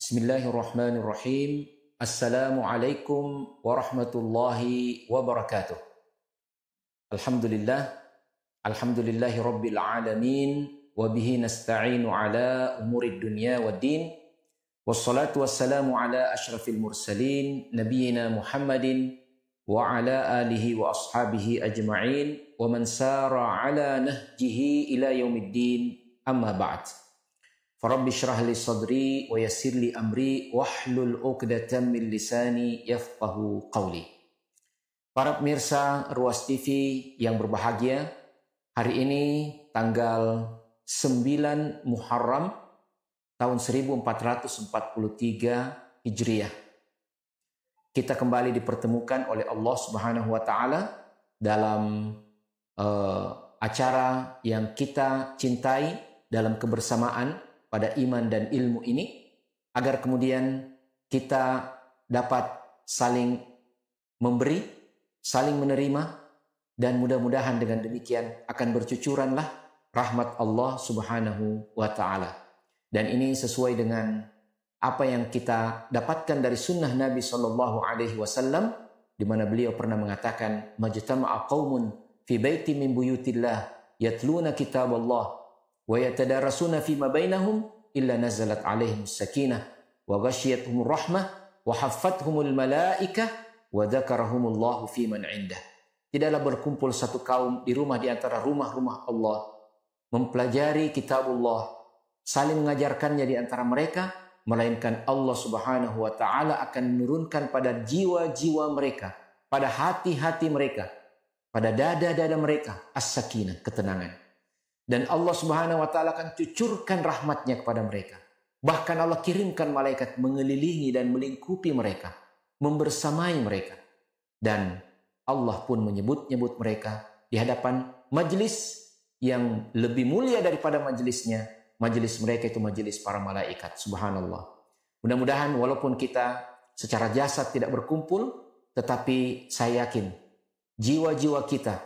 Bismillahirrahmanirrahim. Assalamualaikum warahmatullahi wabarakatuh. Alhamdulillah. Alhamdulillahi rabbil alamin. Wabihi nasta'inu ala umurid dunya waddin. Wassalatu wassalamu ala ashrafil mursalin. Nabiyyina Muhammadin. Wa ala alihi wa ashabihi ajma'in. Wa man sara ala nahjihi ila yaumiddin. Amma ba'd. Farabbi syrah li sadri wa yassir li amri wahlul 'uqdatam min lisani yafqahu qawli. Para pemirsa Ruas TV yang berbahagia, hari ini tanggal 9 Muharram tahun 1443 Hijriah. Kita kembali dipertemukan oleh Allah Subhanahu wa taala dalam acara yang kita cintai dalam kebersamaan pada iman dan ilmu ini, agar kemudian kita dapat saling memberi, saling menerima, dan mudah-mudahan dengan demikian akan bercucuranlah rahmat Allah Subhanahu wa ta'ala. Dan ini sesuai dengan apa yang kita dapatkan dari sunnah Nabi SAW, di mana beliau pernah mengatakan, majtama'a qaumun fi baiti min buyutillah yatluna kitab Allah wa yatadarasuna fima bainahum illa nazalat alaihimus sakinah wa ghasyiyatuhumur rahmah wa haffathumul malaikah wa dzakarahumullahu fi man indah. Tidaklah berkumpul satu kaum di rumah di antara rumah-rumah Allah, mempelajari kitabullah, saling mengajarkannya di antara mereka, melainkan Allah Subhanahu wa taala akan menurunkan pada jiwa-jiwa mereka, pada hati-hati mereka, pada dada-dada mereka as-sakinah, ketenangan. Dan Allah Subhanahu wa ta'ala akan cucurkan rahmatnya kepada mereka. Bahkan Allah kirimkan malaikat mengelilingi dan melingkupi mereka, membersamai mereka. Dan Allah pun menyebut-nyebut mereka di hadapan majelis yang lebih mulia daripada majelisnya. Majelis mereka itu majelis para malaikat. Subhanallah. Mudah-mudahan walaupun kita secara jasad tidak berkumpul, tetapi saya yakin jiwa-jiwa kita,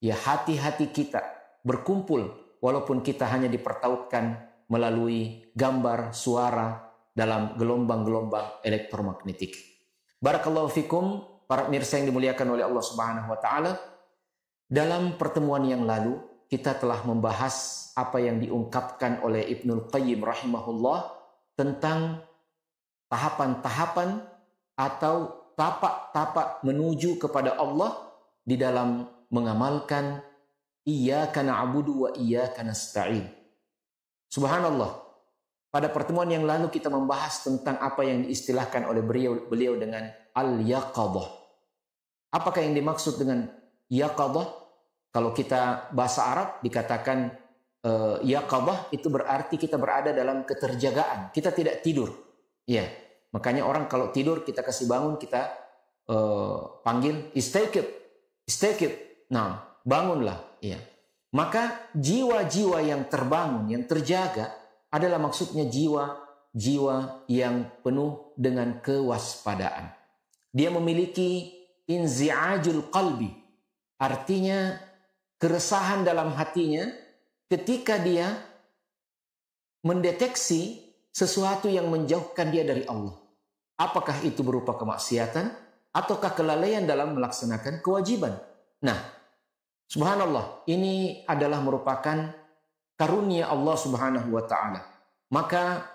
ya hati-hati kita berkumpul walaupun kita hanya dipertautkan melalui gambar, suara dalam gelombang-gelombang elektromagnetik. Barakallahu fikum, para pemirsa yang dimuliakan oleh Allah Subhanahu wa taala. Dalam pertemuan yang lalu kita telah membahas apa yang diungkapkan oleh Ibnul Qayyim rahimahullah tentang tahapan-tahapan atau tapak-tapak menuju kepada Allah di dalam mengamalkan Iyyaka na'budu wa iyyaka nasta'in. Subhanallah. Pada pertemuan yang lalu kita membahas tentang apa yang diistilahkan oleh beliau dengan al-yaqadhah. Apakah yang dimaksud dengan yaqadhah? Kalau kita bahasa Arab dikatakan yaqadhah itu berarti kita berada dalam keterjagaan. Kita tidak tidur. Ya. Makanya orang kalau tidur kita kasih bangun, kita panggil istaiqidh. Istaiqidh. Nah, bangunlah. Ya. Maka jiwa-jiwa yang terbangun, yang terjaga adalah maksudnya jiwa-jiwa yang penuh dengan kewaspadaan. Dia memiliki inzi'ajul qalbi, artinya keresahan dalam hatinya ketika dia mendeteksi sesuatu yang menjauhkan dia dari Allah. Apakah itu berupa kemaksiatan ataukah kelalaian dalam melaksanakan kewajiban. Nah, subhanallah, ini adalah merupakan karunia Allah Subhanahu wa ta'ala. Maka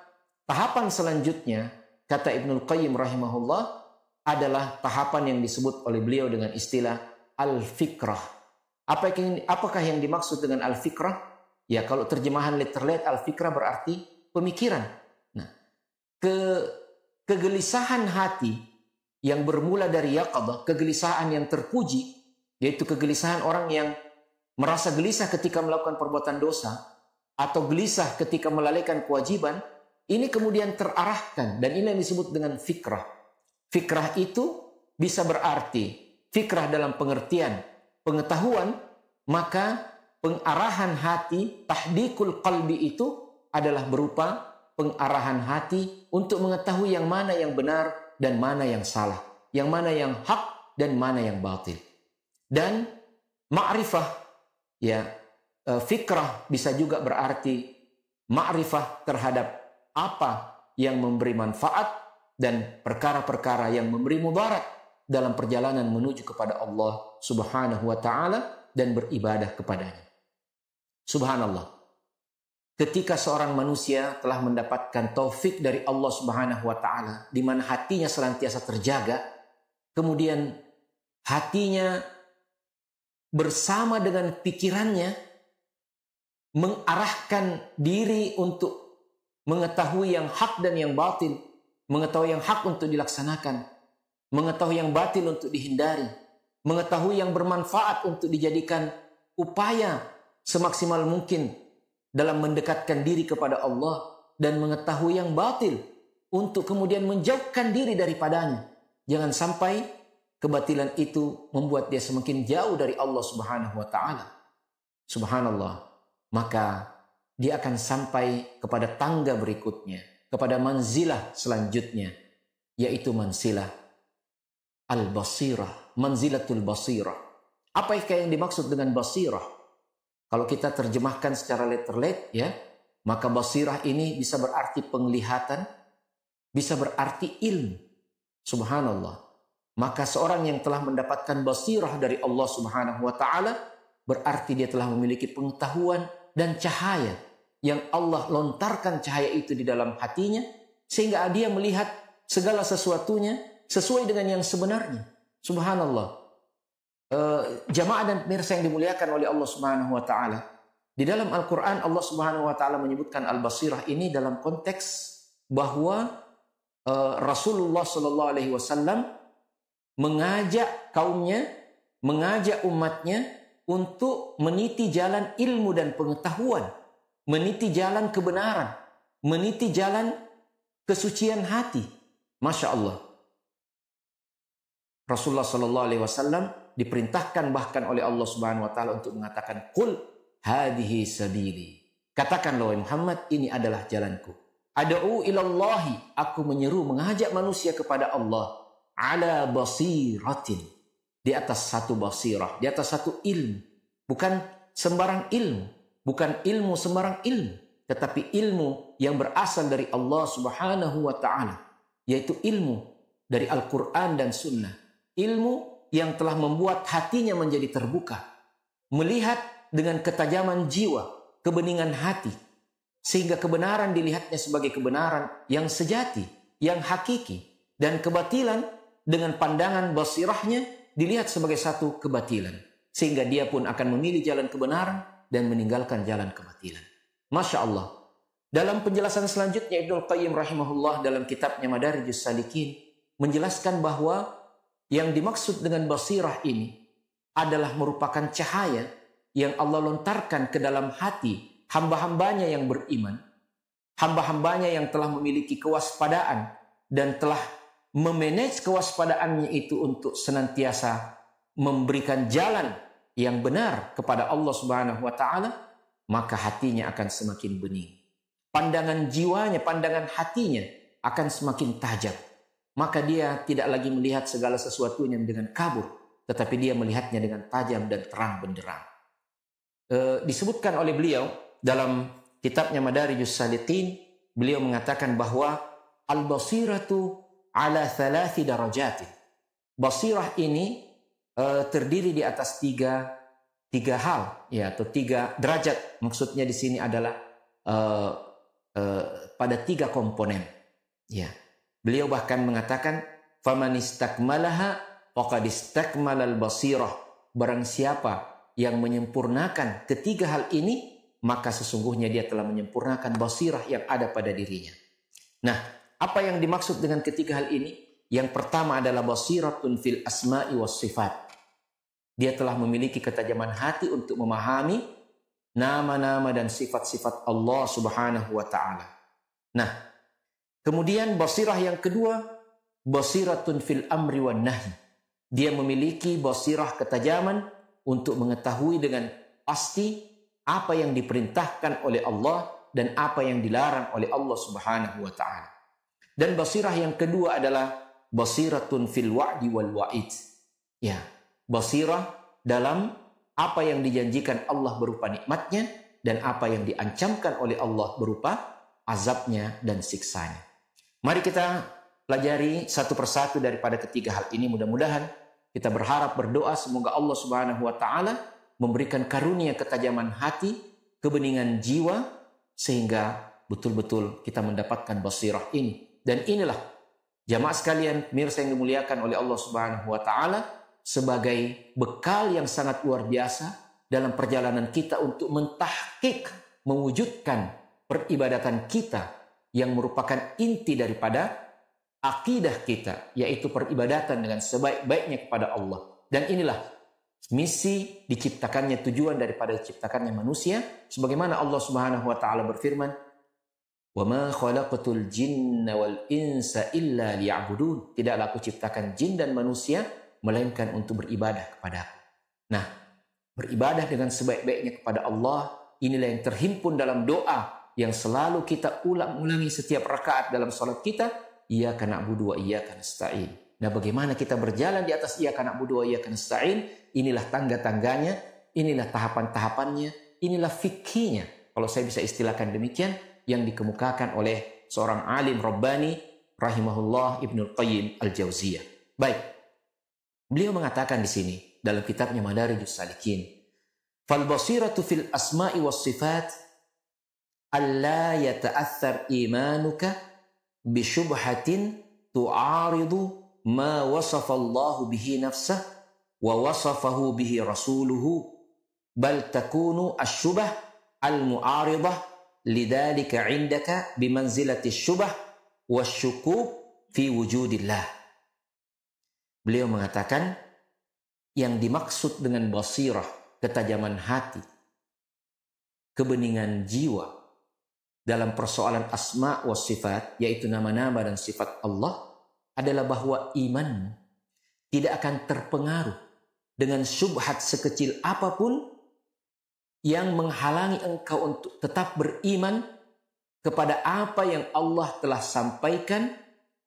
tahapan selanjutnya, kata Ibnul Qayyim rahimahullah, adalah tahapan yang disebut oleh beliau dengan istilah al-fikrah. Apakah yang dimaksud dengan al-fikrah? Ya, kalau terjemahan literal al-fikrah berarti pemikiran. Nah, kegelisahan hati yang bermula dari yaqadhah, kegelisahan yang terpuji, yaitu kegelisahan orang yang merasa gelisah ketika melakukan perbuatan dosa atau gelisah ketika melalaikan kewajiban, ini kemudian terarahkan dan ini yang disebut dengan fikrah. Fikrah itu bisa berarti fikrah dalam pengertian pengetahuan, maka pengarahan hati, tahdikul qalbi itu adalah berupa pengarahan hati untuk mengetahui yang mana yang benar dan mana yang salah, yang mana yang hak dan mana yang batil. Dan ma'rifah, ya, fikrah bisa juga berarti ma'rifah terhadap apa yang memberi manfaat dan perkara-perkara yang memberi mudarat dalam perjalanan menuju kepada Allah Subhanahu wa taala dan beribadah kepadanya. Subhanallah. Ketika seorang manusia telah mendapatkan taufik dari Allah Subhanahu wa taala di mana hatinya senantiasa terjaga, kemudian hatinya bersama dengan pikirannya mengarahkan diri untuk mengetahui yang hak dan yang batil, mengetahui yang hak untuk dilaksanakan, mengetahui yang batil untuk dihindari, mengetahui yang bermanfaat untuk dijadikan upaya semaksimal mungkin dalam mendekatkan diri kepada Allah, dan mengetahui yang batil untuk kemudian menjauhkan diri daripadanya. Jangan sampai kebatilan itu membuat dia semakin jauh dari Allah Subhanahu wa taala. Subhanallah. Maka dia akan sampai kepada tangga berikutnya, kepada manzilah selanjutnya, yaitu manzilah al-basirah, manzilatul basirah. Apa yang dimaksud dengan basirah? Kalau kita terjemahkan secara letterlet, ya, maka basirah ini bisa berarti penglihatan, bisa berarti ilmu. Subhanallah. Maka seorang yang telah mendapatkan basirah dari Allah Subhanahu wa taala berarti dia telah memiliki pengetahuan dan cahaya yang Allah lontarkan cahaya itu di dalam hatinya sehingga dia melihat segala sesuatunya sesuai dengan yang sebenarnya. Subhanallah. Jamaah dan pemirsa yang dimuliakan oleh Allah Subhanahu wa taala. Di dalam Al-Qur'an Allah Subhanahu wa taala menyebutkan al-basirah ini dalam konteks bahwa Rasulullah sallallahu alaihi wasallam mengajak kaumnya, mengajak umatnya untuk meniti jalan ilmu dan pengetahuan, meniti jalan kebenaran, meniti jalan kesucian hati. Masya Allah. Rasulullah sallallahu alaihi wasallam diperintahkan bahkan oleh Allah Subhanahu wa taala untuk mengatakan qul hadhihi sabili. Katakanlah wahai Muhammad, ini adalah jalanku. Ad'u ilallahi, aku menyeru mengajak manusia kepada Allah ala basiratin, di atas satu basirah, di atas satu ilmu. Bukan sembarang ilmu, bukan ilmu sembarang ilmu, tetapi ilmu yang berasal dari Allah Subhanahu wa taala, yaitu ilmu dari Al-Qur'an dan Sunnah. Ilmu yang telah membuat hatinya menjadi terbuka, melihat dengan ketajaman jiwa, kebeningan hati, sehingga kebenaran dilihatnya sebagai kebenaran yang sejati, yang hakiki, dan kebatilan dengan pandangan basirahnya dilihat sebagai satu kebatilan, sehingga dia pun akan memilih jalan kebenaran dan meninggalkan jalan kebatilan. Masya Allah. Dalam penjelasan selanjutnya Ibnu Qayyim rahimahullah dalam kitabnya Madarijus Salikin menjelaskan bahwa yang dimaksud dengan basirah ini adalah merupakan cahaya yang Allah lontarkan ke dalam hati hamba-hambanya yang beriman, hamba-hambanya yang telah memiliki kewaspadaan dan telah memanage kewaspadaannya itu untuk senantiasa memberikan jalan yang benar kepada Allah Subhanahu wa taala, maka hatinya akan semakin bening. Pandangan jiwanya, pandangan hatinya akan semakin tajam. Maka dia tidak lagi melihat segala sesuatunya dengan kabur, tetapi dia melihatnya dengan tajam dan terang benderang. Disebutkan oleh beliau dalam kitabnya Madarijus Salikin, beliau mengatakan bahwa al-basiratu ala thalathi darajatin. Basirah ini terdiri di atas tiga hal, ya, atau 3 derajat. Maksudnya di sini adalah pada 3 komponen. Ya. Beliau bahkan mengatakan, "Faman istakmalaha faqad istakmalal basirah." Barang siapa yang menyempurnakan ketiga hal ini, maka sesungguhnya dia telah menyempurnakan basirah yang ada pada dirinya. Nah, apa yang dimaksud dengan ketiga hal ini? Yang pertama adalah basiratun fil asma'i was sifat. Dia telah memiliki ketajaman hati untuk memahami nama-nama dan sifat-sifat Allah Subhanahu wa taala. Nah, kemudian basirah yang kedua, basiratun fil amri wan nahi. Dia memiliki basirah ketajaman untuk mengetahui dengan pasti apa yang diperintahkan oleh Allah dan apa yang dilarang oleh Allah Subhanahu wa taala. Dan basirah yang kedua adalah basiratun fil wa'di wal wa'id. Ya, basirah dalam apa yang dijanjikan Allah berupa nikmatnya dan apa yang diancamkan oleh Allah berupa azabnya dan siksanya. Mari kita pelajari satu persatu daripada ketiga hal ini. Mudah-mudahan kita berharap, berdoa semoga Allah Subhanahu wa taala memberikan karunia ketajaman hati, kebeningan jiwa, sehingga betul-betul kita mendapatkan basirah ini. Dan inilah jamaah sekalian, pemirsa yang dimuliakan oleh Allah Subhanahu wa taala, sebagai bekal yang sangat luar biasa dalam perjalanan kita untuk mentahqiq, mewujudkan peribadatan kita yang merupakan inti daripada akidah kita, yaitu peribadatan dengan sebaik-baiknya kepada Allah. Dan inilah misi diciptakannya, tujuan daripada diciptakannya manusia, sebagaimana Allah Subhanahu wa taala berfirman, "Wa ma khalaqatul jinna wal insa illa liya'budun." Tidaklah aku ciptakan jin dan manusia melainkan untuk beribadah kepadaku. Nah, beribadah dengan sebaik-baiknya kepada Allah, inilah yang terhimpun dalam doa yang selalu kita ulang-ulangi setiap rakaat dalam salat kita, iyyaka na'budu wa iyyaka nasta'in. Nah, bagaimana kita berjalan di atas iyyaka na'budu wa iyyaka nasta'in? Inilah tangga-tangganya, inilah tahapan-tahapannya, inilah fikihnya, kalau saya bisa istilahkan demikian, yang dikemukakan oleh seorang alim Rabbani rahimahullah Ibnul Qayyim Al-Jauziyah. Baik, beliau mengatakan di sini dalam kitabnya Madarijus Salikin, "Fal basiratu fil asma'i was sifat alla yata'athar imanuka bi syubhatin tu'aridu ma wasafa Allah bihi nafsah wa wasafahu bihi rasuluhu, bal takunu asyubah al-mu'aridah lidhalika indaka bimanzilati syubah wasyukub fi wujudillah." Beliau mengatakan yang dimaksud dengan basirah, ketajaman hati, kebeningan jiwa dalam persoalan asma wa sifat, yaitu nama-nama dan sifat Allah, adalah bahwa imanmu tidak akan terpengaruh dengan syubhat sekecil apapun yang menghalangi engkau untuk tetap beriman kepada apa yang Allah telah sampaikan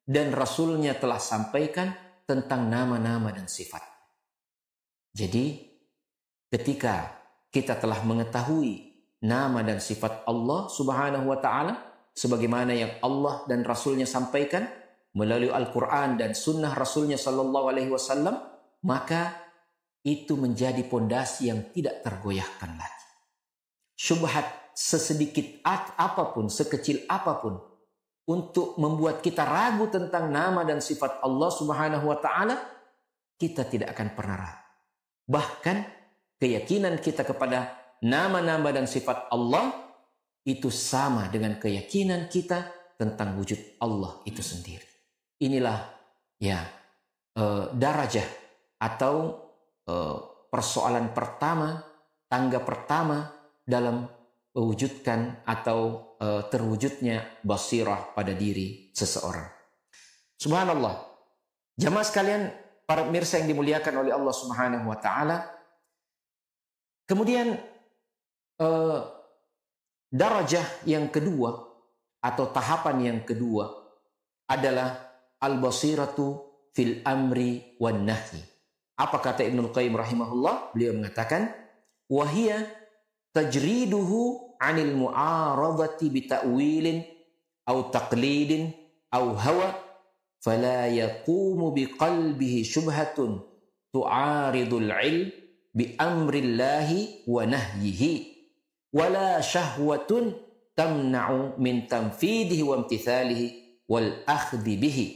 dan Rasulnya telah sampaikan tentang nama-nama dan sifat. Jadi, ketika kita telah mengetahui nama dan sifat Allah Subhanahu wa ta'ala, sebagaimana yang Allah dan Rasulnya sampaikan melalui Al-Quran dan sunnah Rasulnya Sallallahu Alaihi Wasallam, maka itu menjadi pondasi yang tidak tergoyahkan lagi. Syubhat sesedikit apapun, sekecil apapun, untuk membuat kita ragu tentang nama dan sifat Allah Subhanahu wa ta'ala, kita tidak akan pernah ragu. Bahkan keyakinan kita kepada nama-nama dan sifat Allah itu sama dengan keyakinan kita tentang wujud Allah itu sendiri. Inilah darajah atau persoalan pertama, tangga pertama dalam mewujudkan atau terwujudnya basirah pada diri seseorang. Subhanallah. Jamaah sekalian, para pemirsa yang dimuliakan oleh Allah Subhanahu wa taala. Kemudian darajah yang kedua atau tahapan yang kedua adalah al-basiratu fil amri wan nahyi. Apa kata Ibnul Qayyim rahimahullah? Beliau mengatakan, "Wahia tajriduhu 'anil mu'aradati bi ta'wilin aw taqlidin aw hawa fala yaqumu bi qalbihi syubhatun tu'aridul 'ilm bi amrillahi wa nahyihi wala syahwatun tamna'u min tanfidihi wa imtithalihi wal akhdhi bihi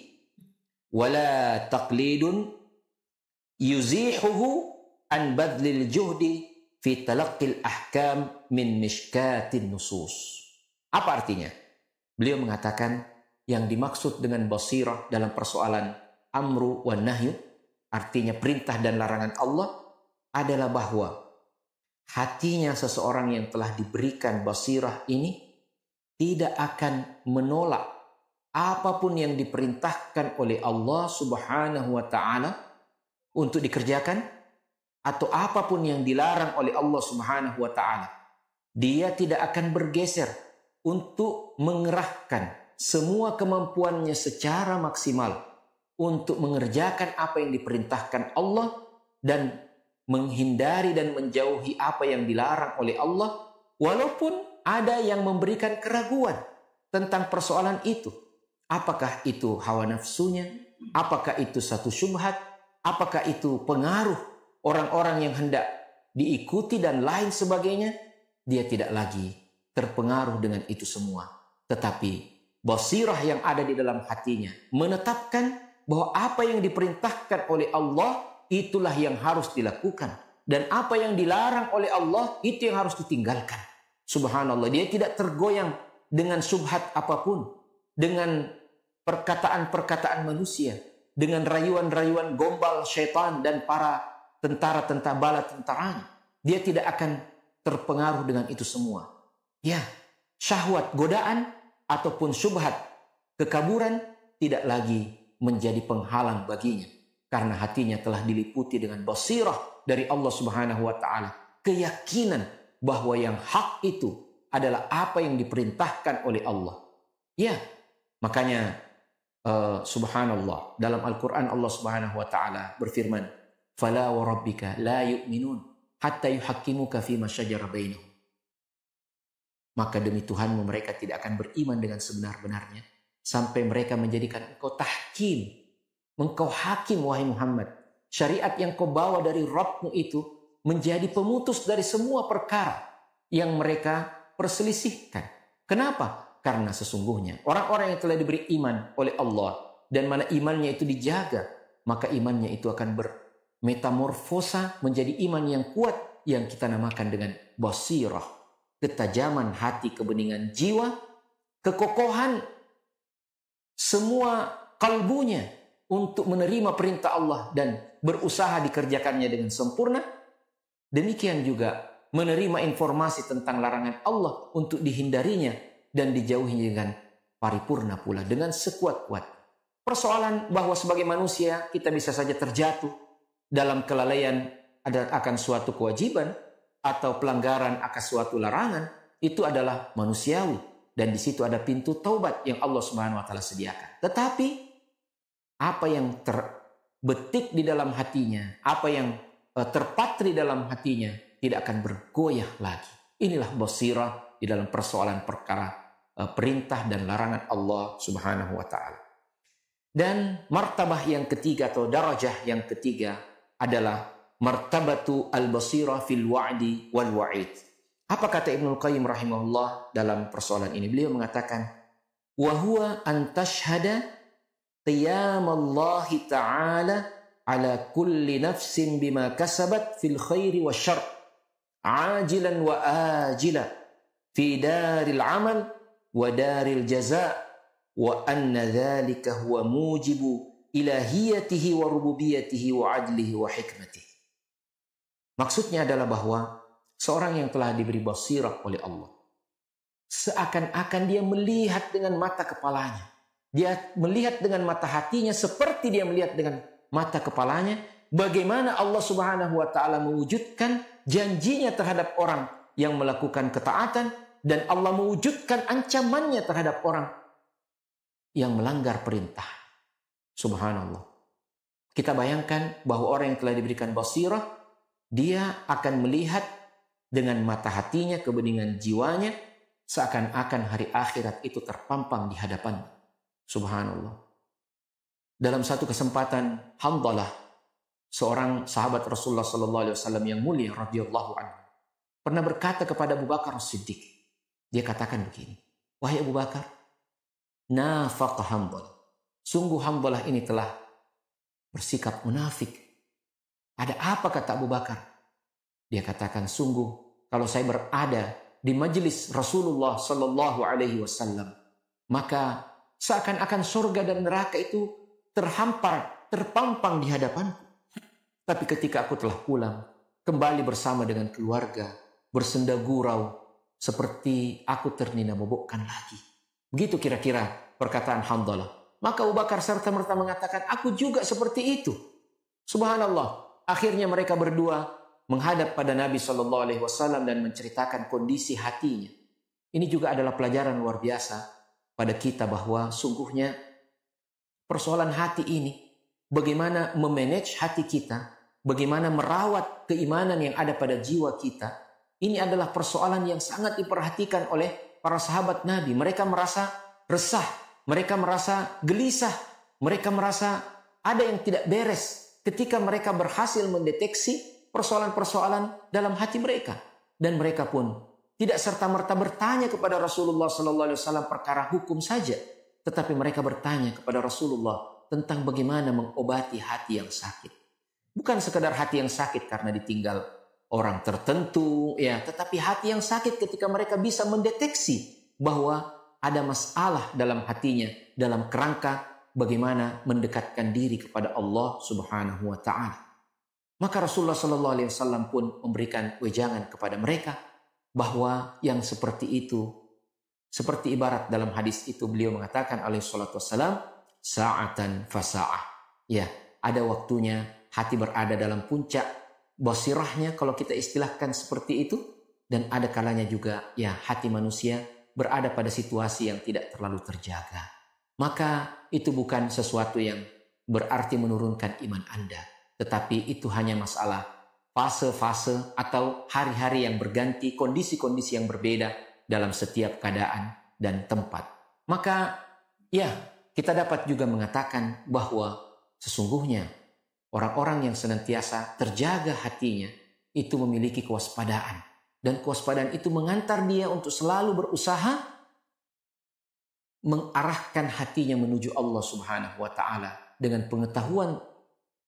wala taqlidun yuzihuhu an badlil juhdi fi talaqqil ahkam min mishkatin nusus." Apa artinya? Beliau mengatakan yang dimaksud dengan basirah dalam persoalan amru wan nahyu, artinya perintah dan larangan Allah, adalah bahwa hatinya seseorang yang telah diberikan basirah ini tidak akan menolak apapun yang diperintahkan oleh Allah Subhanahu wa ta'ala untuk dikerjakan, atau apapun yang dilarang oleh Allah Subhanahu wa ta'ala. Dia tidak akan bergeser untuk mengerahkan semua kemampuannya secara maksimal untuk mengerjakan apa yang diperintahkan Allah dan menghindari dan menjauhi apa yang dilarang oleh Allah, walaupun ada yang memberikan keraguan tentang persoalan itu. Apakah itu hawa nafsunya? Apakah itu satu syubhat? Apakah itu pengaruh orang-orang yang hendak diikuti dan lain sebagainya? Dia tidak lagi terpengaruh dengan itu semua. Tetapi basirah yang ada di dalam hatinya menetapkan bahwa apa yang diperintahkan oleh Allah itulah yang harus dilakukan. Dan apa yang dilarang oleh Allah itu yang harus ditinggalkan. Subhanallah, dia tidak tergoyang dengan syubhat apapun. Dengan perkataan-perkataan manusia, dengan rayuan-rayuan gombal syaitan dan para tentara-tentara bala tentaranya. Dia tidak akan terpengaruh dengan itu semua. Ya, syahwat, godaan, ataupun syubhat, kekaburan tidak lagi menjadi penghalang baginya. Karena hatinya telah diliputi dengan basirah dari Allah Subhanahu wa Ta'ala. Keyakinan bahwa yang hak itu adalah apa yang diperintahkan oleh Allah. Ya, makanya subhanallah, dalam Al-Quran Allah Subhanahu wa Ta'ala berfirman, "Fala wa rabbika la yu'minun hatta yuhakkimuka fima syajara bainahum." Maka demi Tuhanmu mereka tidak akan beriman dengan sebenar-benarnya sampai mereka menjadikan engkau tahkim, engkau hakim wahai Muhammad. Syariat yang kau bawa dari Rabbmu itu menjadi pemutus dari semua perkara yang mereka perselisihkan. Kenapa? Karena sesungguhnya orang-orang yang telah diberi iman oleh Allah dan mana imannya itu dijaga, maka imannya itu akan bermetamorfosa menjadi iman yang kuat yang kita namakan dengan basirah, ketajaman hati, kebeningan jiwa, kekokohan semua kalbunya untuk menerima perintah Allah dan berusaha dikerjakannya dengan sempurna. Demikian juga menerima informasi tentang larangan Allah untuk dihindarinya dan dijauhi dengan paripurna pula, dengan sekuat-kuat. Persoalan bahwa sebagai manusia kita bisa saja terjatuh dalam kelalaian akan suatu kewajiban atau pelanggaran akan suatu larangan, itu adalah manusiawi. Dan di situ ada pintu taubat yang Allah Subhanahu wa Ta'ala sediakan. Tetapi apa yang terbetik di dalam hatinya, apa yang terpatri dalam hatinya tidak akan bergoyah lagi. Inilah basirah di dalam persoalan perkara perintah dan larangan Allah Subhanahu wa Ta'ala. Dan martabah yang ketiga atau darajah yang ketiga adalah martabatu al-basirah fil wa'di wal wa'id. Apa kata Ibnul Qayyim rahimahullah dalam persoalan ini? Beliau mengatakan, wa huwa an tashhada qiyamallahi ta'ala ala kulli nafsin bima kasabat fil khairi wa syarr ajilan wa ajila fi daril amal wa daril jaza wa anna dhalika huwa mujibu ilahiyatihi wa rububiyatihi wa adlihi wa hikmatihi. Maksudnya adalah bahwa seorang yang telah diberi basirah oleh Allah, seakan-akan dia melihat dengan mata kepalanya, dia melihat dengan mata hatinya seperti dia melihat dengan mata kepalanya bagaimana Allah Subhanahu wa Ta'ala mewujudkan janjinya terhadap orang yang melakukan ketaatan, dan Allah mewujudkan ancamannya terhadap orang yang melanggar perintah. Subhanallah. Kita bayangkan bahwa orang yang telah diberikan basirah, dia akan melihat dengan mata hatinya, kebeningan jiwanya, seakan-akan hari akhirat itu terpampang di hadapannya. Subhanallah. Dalam satu kesempatan, Hanzalah, seorang sahabat Rasulullah SAW yang mulia radhiyallahu anhu, pernah berkata kepada Abu Bakar As-Siddiq. Dia katakan begini, wahai Abu Bakar, nafaqa Hanzalah. Sungguh Hanzalah ini telah bersikap munafik. Ada apa, kata Abu Bakar? Dia katakan, sungguh kalau saya berada di majelis Rasulullah Sallallahu Alaihi Wasallam, maka seakan-akan surga dan neraka itu terhampar, terpampang di hadapanku. Tapi ketika aku telah pulang, kembali bersama dengan keluarga, bersenda gurau, seperti aku ternina bobokkan lagi. Begitu kira-kira perkataan Hanzalah. Maka Abu Bakar serta-merta mengatakan, aku juga seperti itu. Subhanallah. Akhirnya mereka berdua menghadap pada Nabi SAW dan menceritakan kondisi hatinya. Ini juga adalah pelajaran luar biasa pada kita bahwa sungguhnya persoalan hati ini, bagaimana memanage hati kita, bagaimana merawat keimanan yang ada pada jiwa kita, ini adalah persoalan yang sangat diperhatikan oleh para sahabat Nabi. Mereka merasa resah, mereka merasa gelisah, mereka merasa ada yang tidak beres ketika mereka berhasil mendeteksi persoalan-persoalan dalam hati mereka. Dan mereka pun tidak serta-merta bertanya kepada Rasulullah SAW perkara hukum saja, tetapi mereka bertanya kepada Rasulullah tentang bagaimana mengobati hati yang sakit. Bukan sekedar hati yang sakit karena ditinggal orang tertentu, ya, tetapi hati yang sakit ketika mereka bisa mendeteksi bahwa ada masalah dalam hatinya dalam kerangka bagaimana mendekatkan diri kepada Allah Subhanahu wa taala. Maka Rasulullah SAW pun memberikan wejangan kepada mereka bahwa yang seperti itu, seperti ibarat dalam hadis itu beliau mengatakan alaihi salatu wassalam, sa'atan fasa'ah. Ya, ada waktunya hati berada dalam puncak basirahnya kalau kita istilahkan seperti itu, dan ada kalanya juga ya hati manusia berada pada situasi yang tidak terlalu terjaga. Maka itu bukan sesuatu yang berarti menurunkan iman Anda, tetapi itu hanya masalah fase-fase atau hari-hari yang berganti, kondisi-kondisi yang berbeda dalam setiap keadaan dan tempat. Maka ya, kita dapat juga mengatakan bahwa sesungguhnya orang-orang yang senantiasa terjaga hatinya itu memiliki kewaspadaan. Dan kewaspadaan itu mengantar dia untuk selalu berusaha mengarahkan hatinya menuju Allah Subhanahu wa taala dengan pengetahuan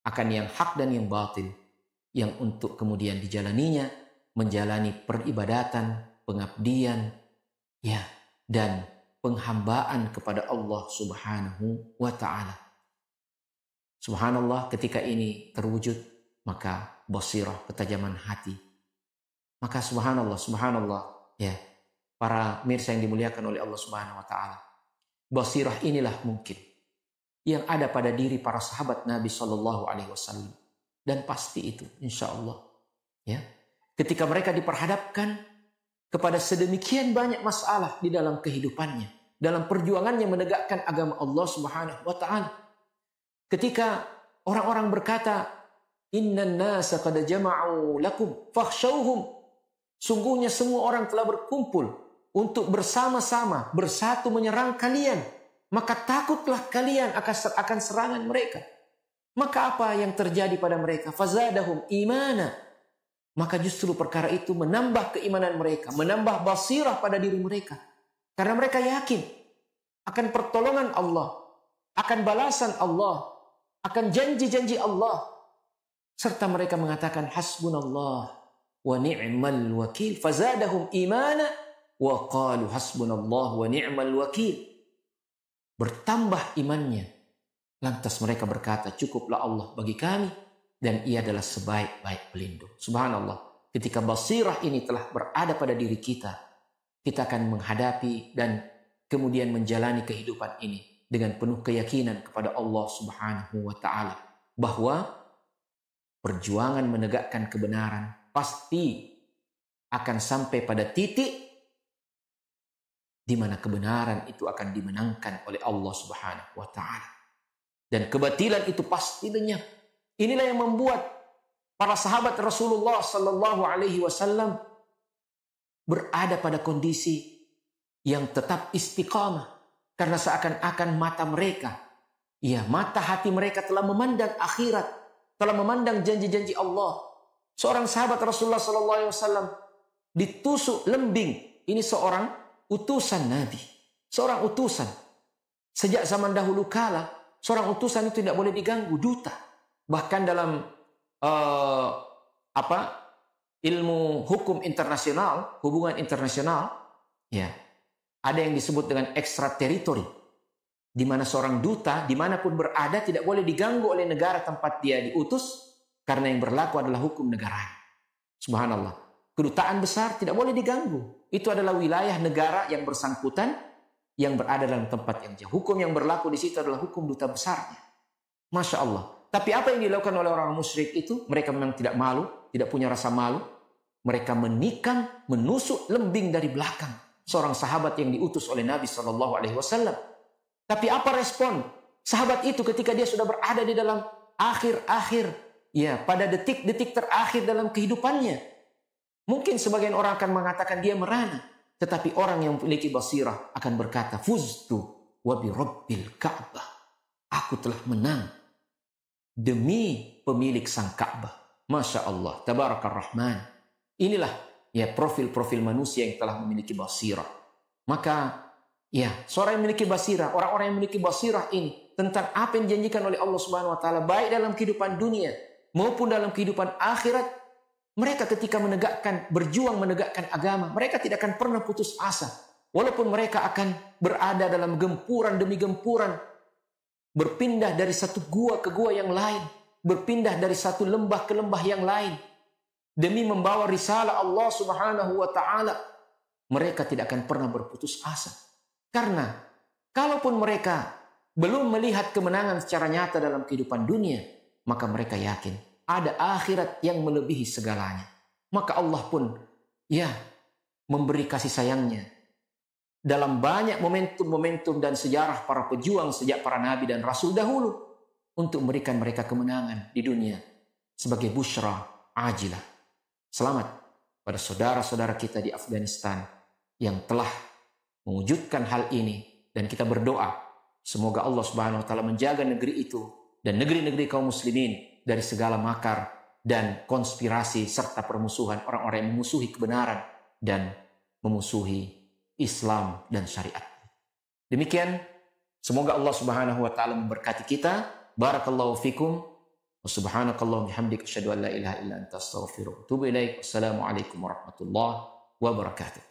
akan yang hak dan yang batil, yang untuk kemudian dijalaninya, menjalani peribadatan, pengabdian, ya, dan penghambaan kepada Allah Subhanahu wa taala. Subhanallah, ketika ini terwujud, maka basirah, ketajaman hati. Maka subhanallah, ya, para mirsa yang dimuliakan oleh Allah Subhanahu wa taala. Basirah inilah mungkin yang ada pada diri para sahabat Nabi Shallallahu Alaihi Wasallam, dan pasti itu, insya Allah, ya, ketika mereka diperhadapkan kepada sedemikian banyak masalah di dalam kehidupannya, dalam perjuangannya menegakkan agama Allah Subhanahu Wa Taala, ketika orang-orang berkata, Innan nasa qad jama'u lakum fakhshawhum, sungguhnya semua orang telah berkumpul untuk bersama-sama bersatu menyerang kalian. Maka takutlah kalian akan serangan mereka. Maka apa yang terjadi pada mereka? Fazadahum imana. Maka justru perkara itu menambah keimanan mereka, menambah basirah pada diri mereka. Karena mereka yakin akan pertolongan Allah, akan balasan Allah, akan janji-janji Allah. Serta mereka mengatakan hasbunallah wa ni'mal wakil. Fazadahum imana wa qalu hasbunallah wa ni'mal wakil. Bertambah imannya. Lantas mereka berkata, cukuplah Allah bagi kami, dan ia adalah sebaik-baik pelindung. Subhanallah, ketika basirah ini telah berada pada diri kita, kita akan menghadapi dan kemudian menjalani kehidupan ini dengan penuh keyakinan kepada Allah Subhanahu wa taala, bahwa perjuangan menegakkan kebenaran pasti akan sampai pada titik di mana kebenaran itu akan dimenangkan oleh Allah Subhanahu wa taala. Dan kebatilan itu pasti lenyap. Inilah yang membuat para sahabat Rasulullah sallallahu alaihi wasallam berada pada kondisi yang tetap istiqamah, karena seakan-akan mata mereka, ya, mata hati mereka telah memandang akhirat, telah memandang janji-janji Allah. Seorang sahabat Rasulullah sallallahu alaihi wasallam ditusuk lembing. Ini seorang utusan Nabi, seorang utusan. Sejak zaman dahulu kala, seorang utusan itu tidak boleh diganggu, duta. Bahkan dalam ilmu hukum internasional, hubungan internasional, ya, ada yang disebut dengan extraterritorial, di mana seorang duta dimanapun berada tidak boleh diganggu oleh negara tempat dia diutus, karena yang berlaku adalah hukum negara. Subhanallah, kedutaan besar tidak boleh diganggu. Itu adalah wilayah negara yang bersangkutan, yang berada dalam tempat yang jauh. Hukum yang berlaku di situ adalah hukum duta besarnya. Masya Allah. Tapi apa yang dilakukan oleh orang musyrik itu? Mereka memang tidak malu, tidak punya rasa malu. Mereka menikam, menusuk lembing dari belakang seorang sahabat yang diutus oleh Nabi Shallallahu Alaihi Wasallam. Tapi apa respon sahabat itu ketika dia sudah berada di dalam akhir-akhir, ya, pada detik-detik terakhir dalam kehidupannya? Mungkin sebagian orang akan mengatakan dia merana, tetapi orang yang memiliki basirah akan berkata, fuztu, wa bi rabbil Ka'bah. Aku telah menang demi pemilik sang Ka'bah. Masya Allah, tabarakar rahman. Inilah ya profil-profil manusia yang telah memiliki basirah. Maka ya, seorang yang memiliki basirah, orang-orang yang memiliki basirah ini tentang apa yang dijanjikan oleh Allah Subhanahu wa taala baik dalam kehidupan dunia maupun dalam kehidupan akhirat, mereka ketika berjuang menegakkan agama, mereka tidak akan pernah putus asa. Walaupun mereka akan berada dalam gempuran demi gempuran, berpindah dari satu gua ke gua yang lain, berpindah dari satu lembah ke lembah yang lain, demi membawa risalah Allah Subhanahu wa taala, mereka tidak akan pernah berputus asa. Karena kalaupun mereka belum melihat kemenangan secara nyata dalam kehidupan dunia, maka mereka yakin ada akhirat yang melebihi segalanya. Maka Allah pun ya memberi kasih sayangnya dalam banyak momentum-momentum dan sejarah para pejuang sejak para nabi dan rasul dahulu untuk memberikan mereka kemenangan di dunia sebagai busyra ajilah. Selamat pada saudara-saudara kita di Afghanistan yang telah mewujudkan hal ini, dan kita berdoa semoga Allah Subhanahu wa taala menjaga negeri itu dan negeri-negeri kaum muslimin dari segala makar dan konspirasi serta permusuhan orang-orang yang memusuhi kebenaran dan memusuhi Islam dan syariat. Demikian, semoga Allah Subhanahu wa taala memberkati kita. Barakallahu fikum. Wa subhanakallahumma bihamdika asyhadu an la ilaha illa anta astaghfiruka wa atubu ilaik. Wassalamualaikum warahmatullahi wabarakatuh.